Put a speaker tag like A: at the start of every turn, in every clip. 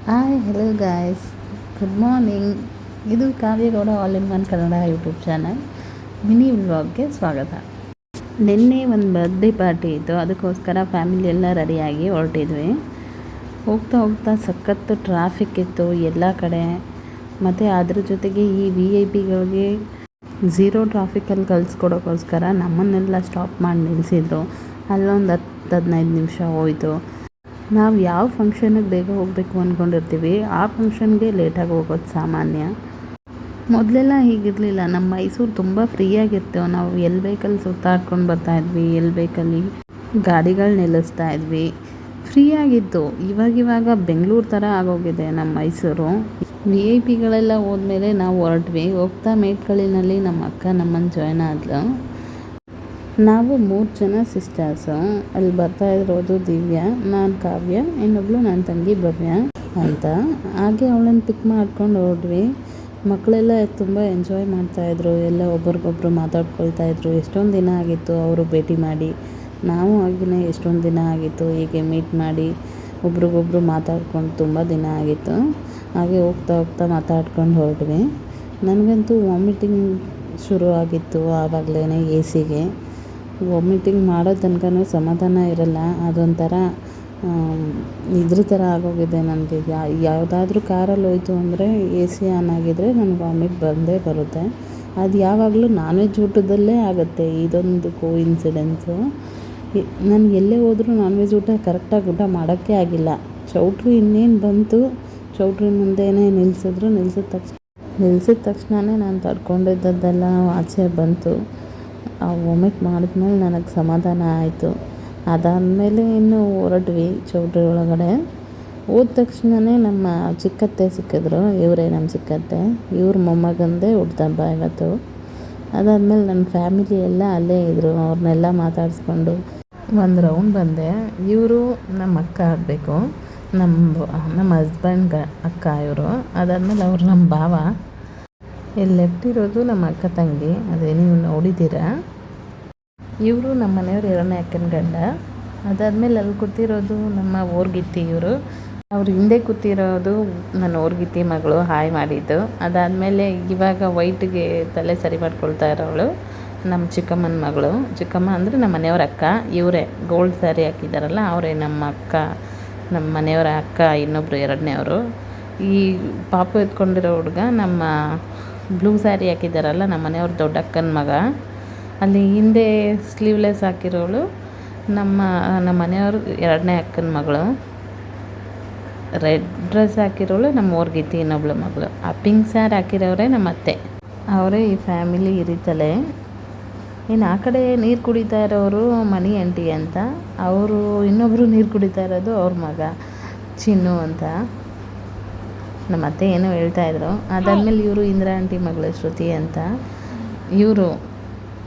A: Hi hello guys, good morning. ಇದು Kavya Gowda all in one Kannada YouTube channel mini ವ್ಲಾಗ್ಗೆ ಸ್ವಾಗತ. ನಿನ್ನೆ ಒಂದು ಬರ್ತ್ಡೇ ಪಾರ್ಟಿ ಇತ್ತು, ಅದಕ್ಕೋಸ್ಕರ ಫ್ಯಾಮಿಲಿ ಎಲ್ಲ ರೆಡಿಯಾಗಿ ಹೊರಟಿದ್ವಿ. ಹೋಗ್ತಾ ಹೋಗ್ತಾ ಸಖತ್ತು ಟ್ರಾಫಿಕ್ ಇತ್ತು ಎಲ್ಲ ಕಡೆ. ಮತ್ತು ಅದ್ರ ಜೊತೆಗೆ ಈ VIP ಗಳಿಗೆ ಝೀರೋ ಟ್ರಾಫಿಕಲ್ಲಿ ಕಳಿಸ್ಕೊಡೋಕ್ಕೋಸ್ಕರ ನಮ್ಮನ್ನೆಲ್ಲ ಸ್ಟಾಪ್ ಮಾಡಿ ನಿಲ್ಲಿಸಿದ್ರು. ಅಲ್ಲೊಂದು 10-15 ನಿಮಿಷ ಹೋಯಿತು. ನಾವು ಯಾವ ಫಂಕ್ಷನಿಗೆ ಬೇಗ ಹೋಗಬೇಕು ಅಂದ್ಕೊಂಡಿರ್ತೀವಿ, ಆ ಫಂಕ್ಷನ್ಗೆ ಲೇಟಾಗಿ ಹೋಗೋದು ಸಾಮಾನ್ಯ. ಮೊದಲೆಲ್ಲ ಹೀಗಿರಲಿಲ್ಲ. ನಮ್ಮ ಮೈಸೂರು ತುಂಬ ಫ್ರೀಯಾಗಿತ್ತು. ನಾವು ಎಲ್ಲಿ ಬೇಕಲ್ಲಿ ಸುತ್ತಾಡ್ಕೊಂಡು ಬರ್ತಾಯಿದ್ವಿ, ಎಲ್ಲಿ ಬೇಕಲ್ಲಿ ಗಾಡಿಗಳು ನಿಲ್ಲಿಸ್ತಾ ಇದ್ವಿ, ಫ್ರೀಯಾಗಿತ್ತು. ಇವಾಗ ಬೆಂಗಳೂರು ಥರ ಆಗೋಗಿದೆ ನಮ್ಮ ಮೈಸೂರು. VIP ಗಳೆಲ್ಲ ಹೋದ್ಮೇಲೆ ನಾವು ಹೊರಟ್ವಿ. ಹೋಗ್ತಾ ಮೇಟ್ಕಳಿನಲ್ಲಿ ನಮ್ಮ ಅಕ್ಕ ನಮ್ಮನ್ನು ಜಾಯ್ನ್ ಆದ್ಲು. ನಾವು 3 ಜನ ಸಿಸ್ಟರ್ಸು. ಅಲ್ಲಿ ಬರ್ತಾ ಇರೋದು ದಿವ್ಯಾ, ನಾನು ಕಾವ್ಯ, ಇನ್ನೊಬ್ಳು ನನ್ನ ತಂಗಿ ಭವ್ಯ ಅಂತ. ಹಾಗೆ ಅವಳನ್ನು ಪಿಕ್ ಮಾಡ್ಕೊಂಡು ಹೋದ್ವಿ. ಮಕ್ಕಳೆಲ್ಲ ತುಂಬ ಎಂಜಾಯ್ ಮಾಡ್ತಾಯಿದ್ರು. ಎಲ್ಲ ಒಬ್ರಿಗೊಬ್ರು ಮಾತಾಡ್ಕೊಳ್ತಾಯಿದ್ರು. ಎಷ್ಟೊಂದು ದಿನ ಆಗಿತ್ತು ಅವರು ಭೇಟಿ ಮಾಡಿ. ನಾವು ಹಾಗೆಯೇ ಎಷ್ಟೊಂದು ದಿನ ಆಗಿತ್ತು ಹೀಗೆ ಮೀಟ್ ಮಾಡಿ ಒಬ್ರಿಗೊಬ್ರು ಮಾತಾಡ್ಕೊಂಡು ತುಂಬ ದಿನ ಆಗಿತ್ತು. ಹಾಗೆ ಹೋಗ್ತಾ ಹೋಗ್ತಾ ಮಾತಾಡ್ಕೊಂಡು ಹೊರಟ್ವಿ. ನನಗಂತೂ ವಾಮಿಟಿಂಗ್ ಶುರು ಆಗಿತ್ತು ಆವಾಗಲೇ. AC ವಾಮಿಟಿಂಗ್ ಮಾಡೋ ತನಕನೂ ಸಮಾಧಾನ ಇರಲ್ಲ. ಅದೊಂಥರ ಇದ್ರ ಥರ ಆಗೋಗಿದೆ ನನಗೆ. ಯಾವುದಾದ್ರೂ ಕಾರಲ್ಲಿ ಹೋಯ್ತು ಅಂದರೆ AC ಆನ್ ಆಗಿದ್ದರೆ ನನಗೆ ವಾಮಿಟ್ ಬಂದೇ ಬರುತ್ತೆ. ಅದು ಯಾವಾಗಲೂ ನಾನ್ ವೆಜ್ ಊಟದಲ್ಲೇ ಆಗುತ್ತೆ. ಇದೊಂದು ಕೋಇನ್ಸಿಡೆನ್ಸು. ನಾನು ಎಲ್ಲೇ ಹೋದರೂ ನಾನ್ ವೆಜ್ ಊಟ ಕರೆಕ್ಟಾಗಿ ಊಟ ಮಾಡೋಕ್ಕೆ ಆಗಿಲ್ಲ. ಚೌಟ್ರಿ ಇನ್ನೇನು ಬಂತು, ಚೌಟ್ರಿ ಮುಂದೆನೇ ನಿಲ್ಲಿಸಿದ ತಕ್ಷಣವೇ ನಾನು ತಡ್ಕೊಂಡಿದ್ದದ್ದೆಲ್ಲ ಆಚೆ ಬಂತು. ಆ ವಾಮಿಟ್ ಮಾಡಿದ್ಮೇಲೆ ನನಗೆ ಸಮಾಧಾನ ಆಯಿತು. ಅದಾದಮೇಲೆ ಇನ್ನು ಹೊರಟ್ವಿ ಚೌಟ್ರಿ ಒಳಗಡೆ. ಹೋದ ತಕ್ಷಣವೇ ನಮ್ಮ ಚಿಕ್ಕತ್ತೆ ಸಿಕ್ಕಿದ್ರು. ಇವರೇ ನಮ್ಮ ಚಿಕ್ಕತ್ತೆ. ಇವ್ರ ಮೊಮ್ಮಗಂದೇ ಹುಟ್ಟಿದಬ್ಬ ಇವತ್ತು. ಅದಾದಮೇಲೆ ನನ್ನ ಫ್ಯಾಮಿಲಿ ಎಲ್ಲ ಅಲ್ಲೇ ಇದ್ದರು. ಅವ್ರನ್ನೆಲ್ಲ ಮಾತಾಡಿಸ್ಕೊಂಡು ಒಂದು ರೌಂಡ್ ಬಂದೆ. ಇವರು ನಮ್ಮ ಅಕ್ಕ ಆಗಬೇಕು, ನಮ್ಮ ಹಸ್ಬೆಂಡ್ ಅಕ್ಕ ಇವರು. ಅದಾದಮೇಲೆ ಅವ್ರು ನಮ್ಮ ಭಾವ. ಇಲ್ಲಿ ಲೆಫ್ಟ್ ಇರೋದು ನಮ್ಮ ಅಕ್ಕ ತಂಗಿ, ಅದೇ ನೀವು ನೋಡಿದ್ದೀರಾ. ಇವರು ನಮ್ಮ ಮನೆಯವ್ರು 2ನೇ ಅಕ್ಕನ ಗಂಡ. ಅದಾದಮೇಲೆ ಅಲ್ಲಿ ಕೂತಿರೋದು ನಮ್ಮ ಓರ್ಗಿತ್ತಿ ಇವರು. ಅವ್ರು ಹಿಂದೆ ಕೂತಿರೋದು ನನ್ನ ಓರ್ಗಿತ್ತಿ ಮಗಳು ಹಾಯ್ ಮಾಡಿದ್ದು. ಅದಾದಮೇಲೆ ಇವಾಗ ವೈಟ್ಗೆ ತಲೆ ಸರಿ ಮಾಡ್ಕೊಳ್ತಾ ಇರೋವಳು ನಮ್ಮ ಚಿಕ್ಕಮ್ಮನ ಮಗಳು. ಚಿಕ್ಕಮ್ಮ ಅಂದರೆ ನಮ್ಮ ಮನೆಯವ್ರ ಅಕ್ಕ. ಇವರೇ ಗೋಲ್ಡ್ ಸ್ಯಾರಿ ಹಾಕಿದ್ದಾರಲ್ಲ ಅವರೇ ನಮ್ಮ ಅಕ್ಕ, ನಮ್ಮ ಮನೆಯವರ ಅಕ್ಕ. ಇನ್ನೊಬ್ಬರು 2ನೇವರು ಈ ಪಾಪು ಎತ್ಕೊಂಡಿರೋ ಹುಡುಗ ನಮ್ಮ ಬ್ಲೂ ಸ್ಯಾರಿ ಹಾಕಿದ್ದಾರಲ್ಲ ನಮ್ಮ ಮನೆಯವ್ರ ದೊಡ್ಡ ಅಕ್ಕನ ಮಗ. ಅಲ್ಲಿ ಹಿಂದೆ ಸ್ಲೀವ್ಲೆಸ್ ಹಾಕಿರೋಳು ನಮ್ಮ ಮನೆಯವ್ರ 2ನೇ ಅಕ್ಕನ ಮಗಳು. ರೆಡ್ ಡ್ರೆಸ್ ಹಾಕಿರೋಳು ನಮ್ಮ ಓರ್ಗಿತ್ತಿ ಇನ್ನೊಬ್ಳು ಮಗಳು. ಆ ಪಿಂಕ್ ಸ್ಯಾರಿ ಹಾಕಿರೋರೇ ನಮ್ಮ ಅತ್ತೆ. ಅವರೇ ಈ ಫ್ಯಾಮಿಲಿ ಇರಿತಲೆ. ಇನ್ನು ಆ ಕಡೆ ನೀರು ಕುಡಿತಾ ಇರೋರು ಮಣಿ ಆಂಟಿ ಅಂತ. ಅವರು ಇನ್ನೊಬ್ಬರು ನೀರು ಕುಡಿತಾ ಇರೋದು ಅವ್ರ ಮಗ ಚಿನ್ನು ಅಂತ. ನಮ್ಮ ಅತ್ತೆ ಏನೋ ಹೇಳ್ತಾಯಿದ್ರು. ಅದಾದಮೇಲೆ ಇವರು ಇಂದಿರಾ ಆಂಟಿ ಮಗಳು ಶ್ರುತಿ ಅಂತ. ಇವರು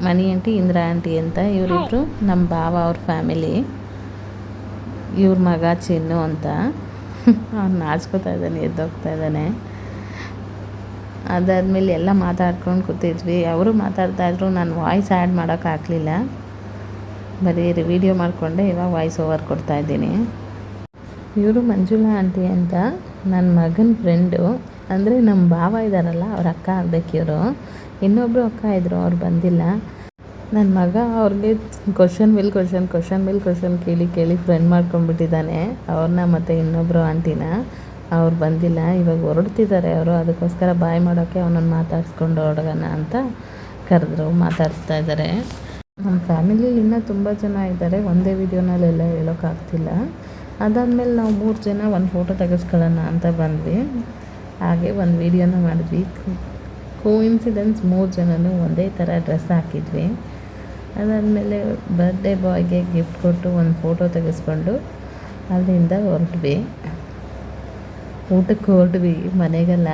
A: ಮಣಿ ಆಂಟಿ, ಇಂದಿರಾ ಆಂಟಿ ಅಂತ. ಇವರಿಬ್ಬರು ನಮ್ಮ ಭಾವ ಅವ್ರ ಫ್ಯಾಮಿಲಿ. ಇವ್ರ ಮಗ ಚಿನ್ನು ಅಂತ. ಅವ್ನು ನಾಚ್ಕೋತಾ ಇದ್ದಾನೆ, ಎದ್ದೋಗ್ತಾ ಇದ್ದಾನೆ. ಅದಾದಮೇಲೆ ಎಲ್ಲ ಮಾತಾಡ್ಕೊಂಡು ಕೂತಿದ್ವಿ. ಅವರು ಮಾತಾಡ್ತಾಯಿದ್ರು. ನಾನು ವಾಯ್ಸ್ ಆ್ಯಡ್ ಮಾಡೋಕ್ಕಾಗಲಿಲ್ಲ, ಬರೀ ವಿಡಿಯೋ ಮಾಡಿಕೊಂಡೆ. ಇವಾಗ ವಾಯ್ಸ್ ಓವರ್ ಕೊಡ್ತಾಯಿದ್ದೀನಿ. ಇವರು ಮಂಜುಳಾ ಆಂಟಿ ಅಂತ, ನನ್ನ ಮಗನ ಫ್ರೆಂಡು. ಅಂದರೆ ನಮ್ಮ ಭಾವ ಇದ್ದಾರಲ್ಲ ಅವ್ರ ಅಕ್ಕ ಆಗಬೇಕು ಇವರು. ಇನ್ನೊಬ್ಬರು ಅಕ್ಕ ಇದ್ದರು, ಅವ್ರು ಬಂದಿಲ್ಲ. ನನ್ನ ಮಗ ಅವ್ರಿಗೆ ಕ್ವಶನ್ ಮೇಲೆ ಕ್ವಶನ್ ಕೇಳಿ ಫ್ರೆಂಡ್ ಮಾಡ್ಕೊಂಡ್ಬಿಟ್ಟಿದ್ದಾನೆ ಅವ್ರನ್ನ ಮತ್ತು ಇನ್ನೊಬ್ಬರು ಆಂಟಿನ. ಅವ್ರು ಬಂದಿಲ್ಲ, ಇವಾಗ ಹೊರಡ್ತಿದ್ದಾರೆ ಅವರು. ಅದಕ್ಕೋಸ್ಕರ ಬಾಯ್ ಮಾಡೋಕ್ಕೆ ಅವನನ್ನು ಮಾತಾಡಿಸ್ಕೊಂಡು ಹೊರಡೋಣ ಅಂತ ಕರೆದ್ರು. ಮಾತಾಡಿಸ್ತಾ ಇದ್ದಾರೆ. ನಮ್ಮ ಫ್ಯಾಮಿಲಿಲಿ ಇನ್ನೂ ತುಂಬ ಜನ ಇದ್ದಾರೆ. ಒಂದೇ ವಿಡಿಯೋನಲ್ಲೆಲ್ಲ ಹೇಳೋಕ್ಕಾಗ್ತಿಲ್ಲ. ಅದಾದಮೇಲೆ ನಾವು 3 ಜನ ಒಂದು ಫೋಟೋ ತೆಗೆಸ್ಕೊಳ್ಳೋಣ ಅಂತ ಬಂದ್ವಿ. ಹಾಗೆ ಒಂದು ವಿಡಿಯೋನ ಮಾಡಿದ್ವಿ. ಕೋಇನ್ಸಿಡೆನ್ಸ್ 3 ಜನನೂ ಒಂದೇ ಥರ ಡ್ರೆಸ್ ಹಾಕಿದ್ವಿ. ಅದಾದಮೇಲೆ ಬರ್ಡೇ ಬಾಯ್ಗೆ ಗಿಫ್ಟ್ ಕೊಟ್ಟು ಒಂದು ಫೋಟೋ ತೆಗೆಸ್ಕೊಂಡು ಅಲ್ಲಿಂದ ಊಟಕ್ಕೆ ಹೊರಟ್ವಿ. ಮನೆಗೆಲ್ಲ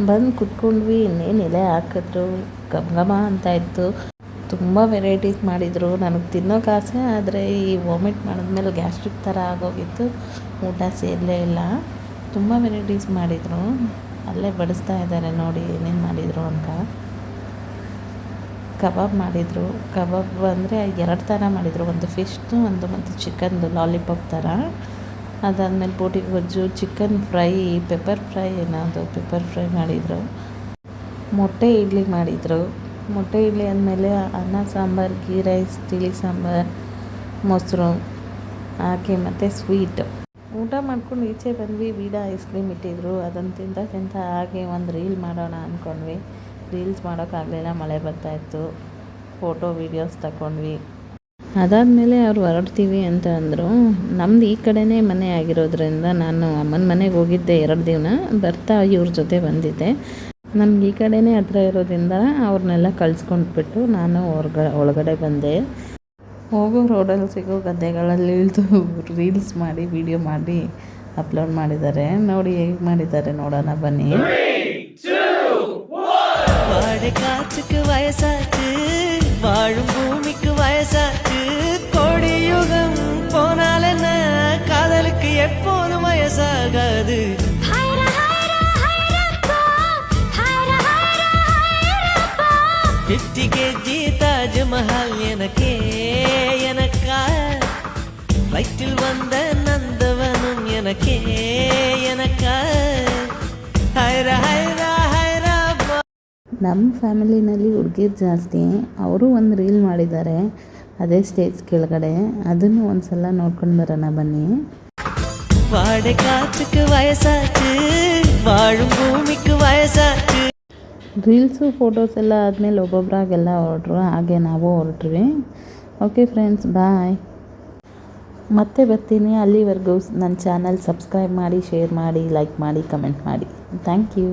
A: ಬಂದು ಕುತ್ಕೊಂಡ್ವಿ. ಇನ್ನೇನು ಎಲೆ ಹಾಕಿದ್ರು, ಘಮ ಅಂತ ಇತ್ತು. ತುಂಬ ವೆರೈಟೀಸ್ ಮಾಡಿದರು. ನನಗೆ ತಿನ್ನೋಕೆ ಆಸೆ, ಆದರೆ ಈ ವಾಮಿಟ್ ಮಾಡಿದ್ಮೇಲೆ ಗ್ಯಾಸ್ಟ್ರಿಕ್ ಥರ ಆಗೋಗಿತ್ತು. ಊಟ ಸೇರಲೇ ಇಲ್ಲ. ತುಂಬ ವೆರೈಟೀಸ್ ಮಾಡಿದರು. ಅಲ್ಲೇ ಬಡಿಸ್ತಾ ಇದ್ದಾರೆ ನೋಡಿ ಏನೇನು ಮಾಡಿದರು ಅಂತ. ಕಬಾಬ್ ಮಾಡಿದರು. ಕಬಾಬ್ ಅಂದರೆ 2 ಥರ ಮಾಡಿದರು. ಒಂದು ಫಿಶ್ದು, ಒಂದು ಮತ್ತು ಚಿಕನ್ದು ಲಾಲಿಪಾಪ್ ಥರ. ಅದಾದಮೇಲೆ ಬೋಟಿ ಗೊಜ್ಜು, chicken fry, pepper fry pepper fry ಮಾಡಿದರು. ಮೊಟ್ಟೆ ಇಡ್ಲಿ ಮಾಡಿದರು. ಮೊಟ್ಟೆ ಇಡ್ಲಿ ಆದಮೇಲೆ ಅನ್ನ ಸಾಂಬಾರು, ಗೀ ರೈಸ್, ತಿಳಿ ಸಾಂಬಾರು, ಮೊಸರು ಹಾಕಿ ಮತ್ತು ಸ್ವೀಟ್ ಊಟ ಮಾಡ್ಕೊಂಡು ಈಚೆ ಬಂದ್ವಿ. ವೀಡಾ ಐಸ್ ಕ್ರೀಮ್ ಇಟ್ಟಿದ್ರು. ಅದನ್ನು ತಿಂತ ಹಾಗೆ ಒಂದು ರೀಲ್ ಮಾಡೋಣ ಅಂದ್ಕೊಂಡ್ವಿ. ರೀಲ್ಸ್ ಮಾಡೋಕ್ಕಾಗಲಿಲ್ಲ, ಮಳೆ ಬರ್ತಾಯಿತ್ತು. ಫೋಟೋ ವೀಡಿಯೋಸ್ ತಗೊಂಡ್ವಿ. ಅದಾದಮೇಲೆ ಅವ್ರು ಹೊರಡ್ತೀವಿ ಅಂತ ಅಂದರು. ನಮ್ದು ಈ ಕಡೆನೇ ಮನೆ ಆಗಿರೋದ್ರಿಂದ ನಾನು ಅಮ್ಮನ ಮನೆಗೆ ಹೋಗಿದ್ದೆ 2 ದಿನ. ಬರ್ತಾ ಇವ್ರ ಜೊತೆ ಬಂದಿದ್ದೆ. ನಮ್ಗೆ ಈ ಕಡೆನೇ ಹತ್ರ ಇರೋದ್ರಿಂದ ಅವ್ರನ್ನೆಲ್ಲ ಕಳಿಸ್ಕೊಂಡ್ಬಿಟ್ಟು ನಾನು ಒಳಗಡೆ ಬಂದೆ. ಹೋಗೋ ರೋಡಲ್ಲಿ ಸಿಗೋ ಗದ್ದೆಗಳಲ್ಲಿ ಇಳಿದು ರೀಲ್ಸ್ ಮಾಡಿ ವಿಡಿಯೋ ಮಾಡಿ ಅಪ್ಲೋಡ್ ಮಾಡಿದ್ದಾರೆ. ನೋಡಿ ಹೇಗೆ ಮಾಡಿದ್ದಾರೆ ನೋಡೋಣ ಬನ್ನಿ.
B: காற்றுக்கு வயசாச்சு, வாழும் பூமிக்கு வயசாச்சு, கோடி யுகம் போனால் என்ன, காதலுக்கு எப்போதும் வயசாகாது. கெஜி தாஜ்மஹால் எனக்கே எனக்கா, வயிற்றில் வந்த நந்தவனும் எனக்கே எனக்கா, ஹைரா ஹைரா ஹைரா.
A: ನಮ್ಮ ಫ್ಯಾಮಿಲಿನಲ್ಲಿ ಹುಡುಗಿರು ಜಾಸ್ತಿ. ಅವರು ಒಂದು ರೀಲ್ ಮಾಡಿದ್ದಾರೆ ಅದೇ ಸ್ಟೇಜ್ ಕೆಳಗಡೆ. ಅದನ್ನು ಒಂದು ಸಲ ನೋಡ್ಕೊಂಡು ಬರೋಣ ಬನ್ನಿ.
B: வாடை காற்றுக்கு வயசாச்சு, வாழும் பூமிக்கு வயசாச்சு.
A: ರೀಲ್ಸು ಫೋಟೋಸ್ ಎಲ್ಲ ಆದಮೇಲೆ ಒಬ್ಬೊಬ್ಬರಾಗೆಲ್ಲ ಹೊರಟ್ರು. ಹಾಗೆ ನಾವು ಹೊರಟ್ವಿ. Okay friends, bye. ಮತ್ತೆ ಬರ್ತೀನಿ. ಅಲ್ಲಿವರೆಗೂ ನನ್ನ ಚಾನಲ್ ಸಬ್ಸ್ಕ್ರೈಬ್ ಮಾಡಿ, ಶೇರ್ ಮಾಡಿ, ಲೈಕ್ ಮಾಡಿ, ಕಮೆಂಟ್ ಮಾಡಿ. Thank you.